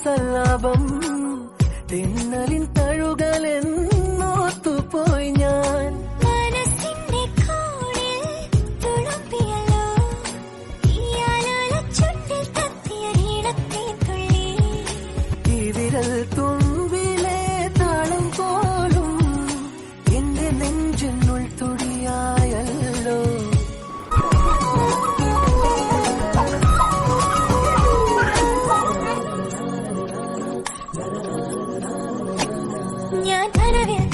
സല്ലാപം തെന്നലിൻ തഴുകലെന്നോത്തുപോയി ഞാൻ. മനസ്സിന്റെ കോണിൽ തുളുമ്പിയല്ലോ ചുണ്ടിൽ തത്തിയ ഈണത്തെ തുള്ളി. ഈ വിരൽ തുമ്പിലെ താളം പോലും എന്റെ നെഞ്ചിനുൾ തുടിയായല്ലോ. ഞാൻ കനവിൽ